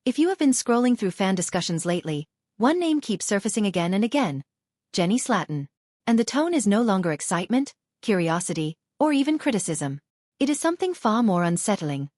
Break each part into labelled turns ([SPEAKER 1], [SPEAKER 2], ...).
[SPEAKER 1] If you have been scrolling through fan discussions lately, one name keeps surfacing again and again: Jenny Slatten. And the tone is no longer excitement, curiosity, or even criticism. It is something far more unsettling: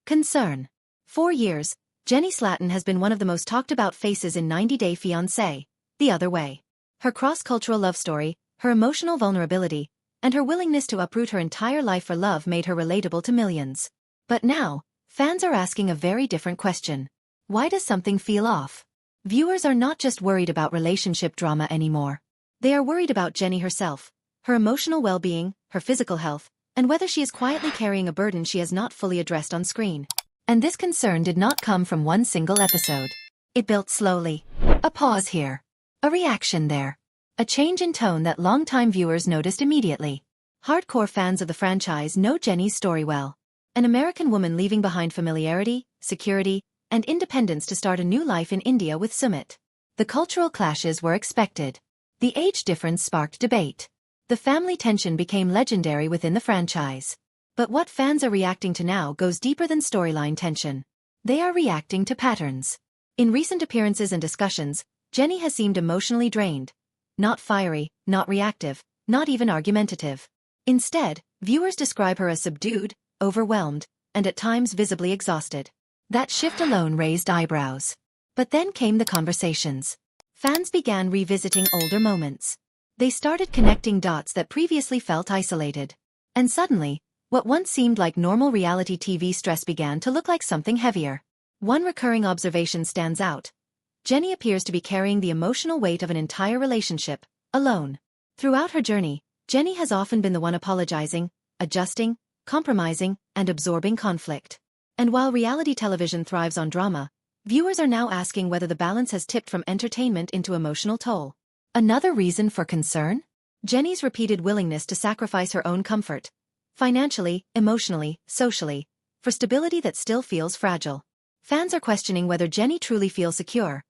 [SPEAKER 1] concern. For years, Jenny Slatten has been one of the most talked about faces in 90 Day Fiancé, The Other Way. Her cross-cultural love story, her emotional vulnerability, and her willingness to uproot her entire life for love made her relatable to millions. But now, fans are asking a very different question. Why does something feel off? Viewers are not just worried about relationship drama anymore. They are worried about Jenny herself, her emotional well-being, her physical health, and whether she is quietly carrying a burden she has not fully addressed on screen. And this concern did not come from one single episode. It built slowly. A pause here. A reaction there. A change in tone that longtime viewers noticed immediately. Hardcore fans of the franchise know Jenny's story well. An American woman leaving behind familiarity, security, and independence to start a new life in India with Sumit. The cultural clashes were expected. The age difference sparked debate. The family tension became legendary within the franchise. But what fans are reacting to now goes deeper than storyline tension. They are reacting to patterns. In recent appearances and discussions, Jenny has seemed emotionally drained. Not fiery, not reactive, not even argumentative. Instead, viewers describe her as subdued, overwhelmed, and at times visibly exhausted. That shift alone raised eyebrows. But then came the conversations. Fans began revisiting older moments. They started connecting dots that previously felt isolated. And suddenly, what once seemed like normal reality TV stress began to look like something heavier. One recurring observation stands out. Jenny appears to be carrying the emotional weight of an entire relationship, alone. Throughout her journey, Jenny has often been the one apologizing, adjusting, compromising, and absorbing conflict. And while reality television thrives on drama, viewers are now asking whether the balance has tipped from entertainment into emotional toll. Another reason for concern? Jenny's repeated willingness to sacrifice her own comfort, financially, emotionally, socially, for stability that still feels fragile. Fans are questioning whether Jenny truly feels secure,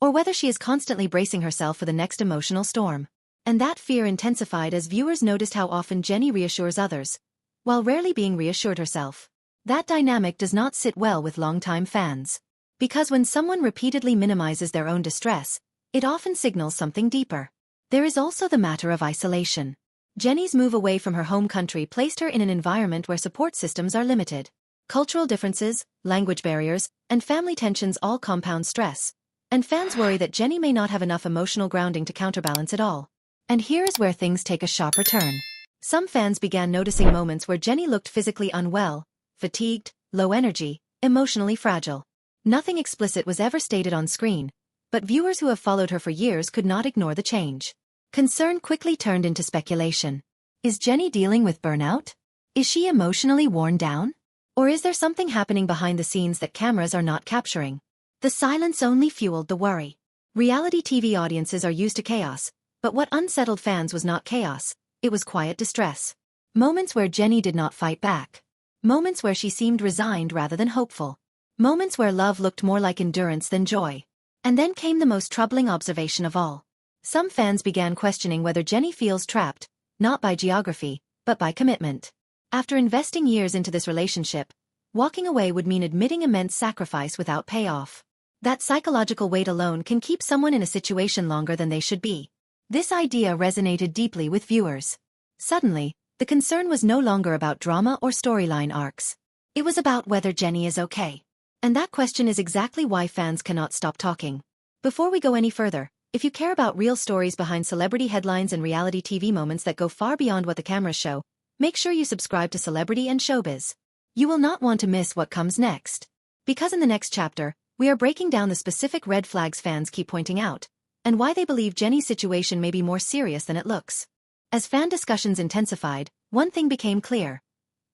[SPEAKER 1] or whether she is constantly bracing herself for the next emotional storm. And that fear intensified as viewers noticed how often Jenny reassures others, while rarely being reassured herself. That dynamic does not sit well with longtime fans. Because when someone repeatedly minimizes their own distress, it often signals something deeper. There is also the matter of isolation. Jenny's move away from her home country placed her in an environment where support systems are limited. Cultural differences, language barriers, and family tensions all compound stress. And fans worry that Jenny may not have enough emotional grounding to counterbalance it all. And here is where things take a sharper turn. Some fans began noticing moments where Jenny looked physically unwell, fatigued, low energy, emotionally fragile. Nothing explicit was ever stated on screen, but viewers who have followed her for years could not ignore the change. Concern quickly turned into speculation. Is Jenny dealing with burnout? Is she emotionally worn down? Or is there something happening behind the scenes that cameras are not capturing? The silence only fueled the worry. Reality TV audiences are used to chaos, but what unsettled fans was not chaos, it was quiet distress. Moments where Jenny did not fight back. Moments where she seemed resigned rather than hopeful. Moments where love looked more like endurance than joy. And then came the most troubling observation of all. Some fans began questioning whether Jenny feels trapped, not by geography, but by commitment. After investing years into this relationship, walking away would mean admitting immense sacrifice without payoff. That psychological weight alone can keep someone in a situation longer than they should be. This idea resonated deeply with viewers. Suddenly, the concern was no longer about drama or storyline arcs. It was about whether Jenny is okay. And that question is exactly why fans cannot stop talking. Before we go any further, if you care about real stories behind celebrity headlines and reality TV moments that go far beyond what the cameras show, make sure you subscribe to Celebrity and Showbiz. You will not want to miss what comes next. Because in the next chapter, we are breaking down the specific red flags fans keep pointing out, and why they believe Jenny's situation may be more serious than it looks. As fan discussions intensified, one thing became clear.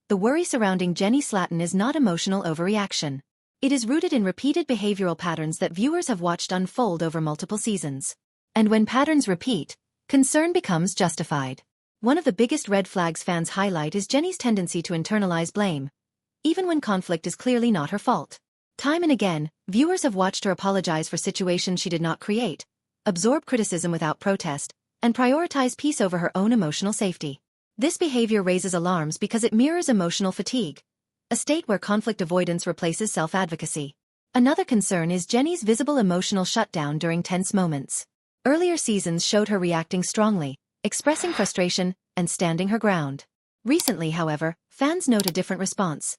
[SPEAKER 1] The worry surrounding Jenny Slatten is not emotional overreaction. It is rooted in repeated behavioral patterns that viewers have watched unfold over multiple seasons. And when patterns repeat, concern becomes justified. One of the biggest red flags fans highlight is Jenny's tendency to internalize blame, even when conflict is clearly not her fault. Time and again, viewers have watched her apologize for situations she did not create, absorb criticism without protest, and prioritize peace over her own emotional safety. This behavior raises alarms because it mirrors emotional fatigue, a state where conflict avoidance replaces self-advocacy. Another concern is Jenny's visible emotional shutdown during tense moments. Earlier seasons showed her reacting strongly, expressing frustration, and standing her ground. Recently, however, fans note a different response: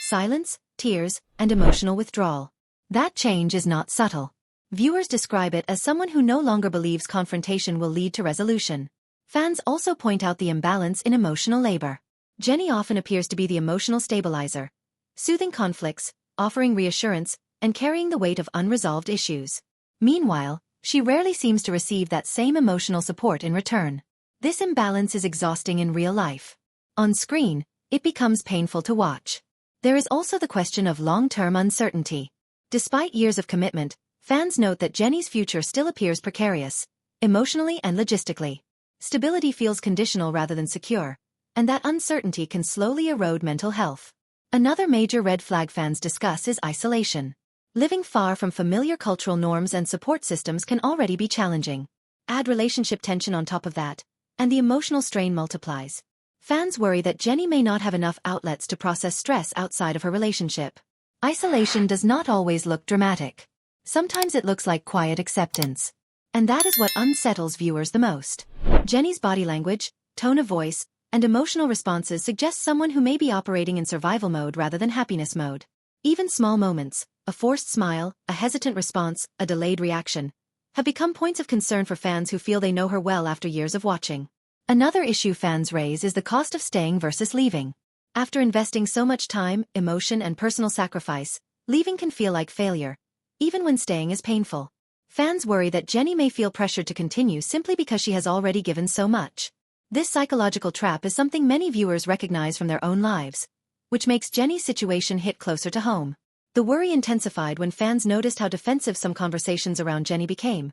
[SPEAKER 1] silence, tears, and emotional withdrawal. That change is not subtle. Viewers describe it as someone who no longer believes confrontation will lead to resolution. Fans also point out the imbalance in emotional labor. Jenny often appears to be the emotional stabilizer, soothing conflicts, offering reassurance, and carrying the weight of unresolved issues. Meanwhile, she rarely seems to receive that same emotional support in return. This imbalance is exhausting in real life. On screen, it becomes painful to watch. There is also the question of long-term uncertainty. Despite years of commitment, fans note that Jenny's future still appears precarious, emotionally and logistically. Stability feels conditional rather than secure, and that uncertainty can slowly erode mental health. Another major red flag fans discuss is isolation. Living far from familiar cultural norms and support systems can already be challenging. Add relationship tension on top of that, and the emotional strain multiplies. Fans worry that Jenny may not have enough outlets to process stress outside of her relationship. Isolation does not always look dramatic. Sometimes it looks like quiet acceptance. And that is what unsettles viewers the most. Jenny's body language, tone of voice, and emotional responses suggest someone who may be operating in survival mode rather than happiness mode. Even small moments, a forced smile, a hesitant response, a delayed reaction, have become points of concern for fans who feel they know her well after years of watching. Another issue fans raise is the cost of staying versus leaving. After investing so much time, emotion, and personal sacrifice, leaving can feel like failure, even when staying is painful. Fans worry that Jenny may feel pressured to continue simply because she has already given so much. This psychological trap is something many viewers recognize from their own lives, which makes Jenny's situation hit closer to home. The worry intensified when fans noticed how defensive some conversations around Jenny became.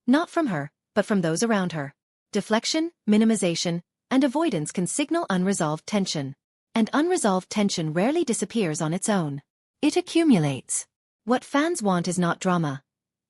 [SPEAKER 1] Not from her, but from those around her. Deflection, minimization, and avoidance can signal unresolved tension. And unresolved tension rarely disappears on its own. It accumulates. What fans want is not drama.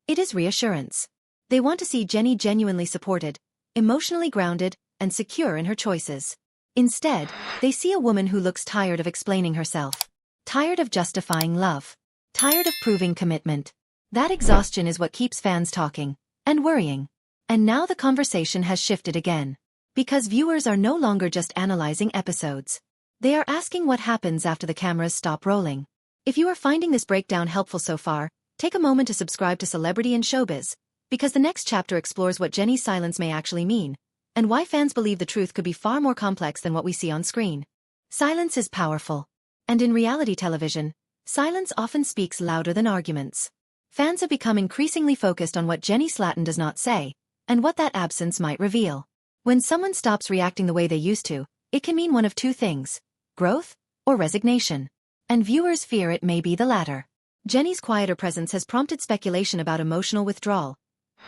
[SPEAKER 1] It is reassurance. They want to see Jenny genuinely supported, emotionally grounded, and secure in her choices. Instead, they see a woman who looks tired of explaining herself. Tired of justifying love. Tired of proving commitment. That exhaustion is what keeps fans talking and worrying. And now the conversation has shifted again. Because viewers are no longer just analyzing episodes. They are asking what happens after the cameras stop rolling. If you are finding this breakdown helpful so far, take a moment to subscribe to Celebrity in Showbiz, because the next chapter explores what Jenny's silence may actually mean, and why fans believe the truth could be far more complex than what we see on screen. Silence is powerful. And in reality television, silence often speaks louder than arguments. Fans have become increasingly focused on what Jenny Slatten does not say, and what that absence might reveal. When someone stops reacting the way they used to, it can mean one of two things: growth or resignation. And viewers fear it may be the latter. Jenny's quieter presence has prompted speculation about emotional withdrawal,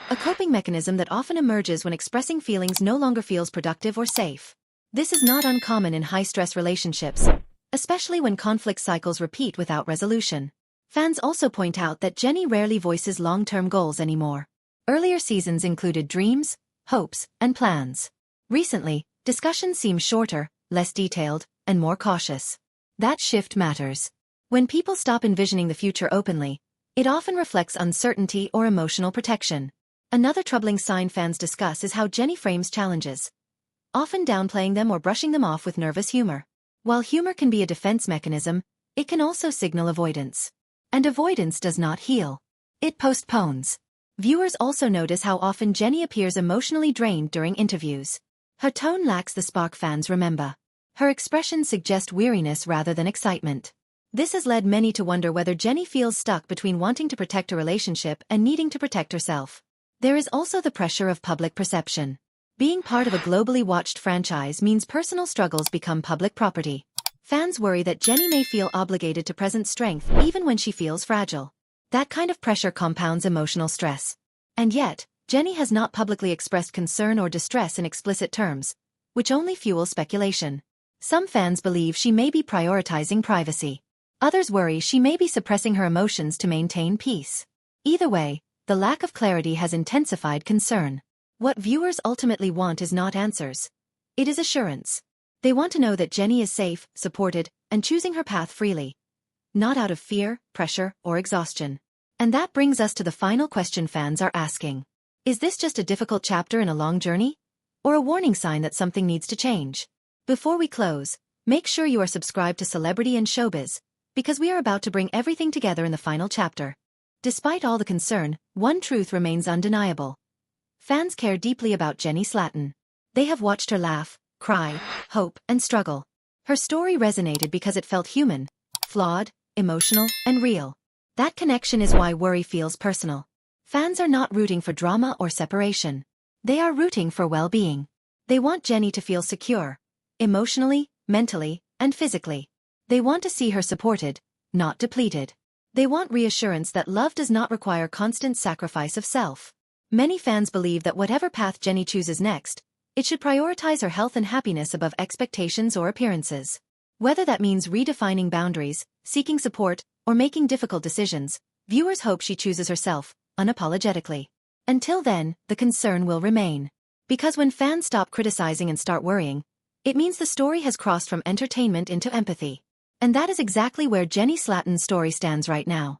[SPEAKER 1] a coping mechanism that often emerges when expressing feelings no longer feels productive or safe. This is not uncommon in high-stress relationships, especially when conflict cycles repeat without resolution. Fans also point out that Jenny rarely voices long-term goals anymore. Earlier seasons included dreams, hopes, and plans. Recently, discussions seem shorter, less detailed, and more cautious. That shift matters. When people stop envisioning the future openly, it often reflects uncertainty or emotional protection. Another troubling sign fans discuss is how Jenny frames challenges, often downplaying them or brushing them off with nervous humor. While humor can be a defense mechanism, it can also signal avoidance. And avoidance does not heal. It postpones. Viewers also notice how often Jenny appears emotionally drained during interviews. Her tone lacks the spark fans remember. Her expressions suggest weariness rather than excitement. This has led many to wonder whether Jenny feels stuck between wanting to protect a relationship and needing to protect herself. There is also the pressure of public perception. Being part of a globally watched franchise means personal struggles become public property. Fans worry that Jenny may feel obligated to present strength even when she feels fragile. That kind of pressure compounds emotional stress. And yet, Jenny has not publicly expressed concern or distress in explicit terms, which only fuels speculation. Some fans believe she may be prioritizing privacy. Others worry she may be suppressing her emotions to maintain peace. Either way, the lack of clarity has intensified concern. What viewers ultimately want is not answers. It is assurance. They want to know that Jenny is safe, supported, and choosing her path freely. Not out of fear, pressure, or exhaustion. And that brings us to the final question fans are asking. Is this just a difficult chapter in a long journey? Or a warning sign that something needs to change? Before we close, make sure you are subscribed to Celebrity and Showbiz, because we are about to bring everything together in the final chapter. Despite all the concern, one truth remains undeniable. Fans care deeply about Jenny Slatten. They have watched her laugh, cry, hope, and struggle. Her story resonated because it felt human, flawed, emotional, and real. That connection is why worry feels personal. Fans are not rooting for drama or separation. They are rooting for well-being. They want Jenny to feel secure, emotionally, mentally, and physically. They want to see her supported, not depleted. They want reassurance that love does not require constant sacrifice of self. Many fans believe that whatever path Jenny chooses next, it should prioritize her health and happiness above expectations or appearances. Whether that means redefining boundaries, seeking support, or making difficult decisions, viewers hope she chooses herself, unapologetically. Until then, the concern will remain. Because when fans stop criticizing and start worrying, it means the story has crossed from entertainment into empathy. And that is exactly where Jenny Slatten's story stands right now.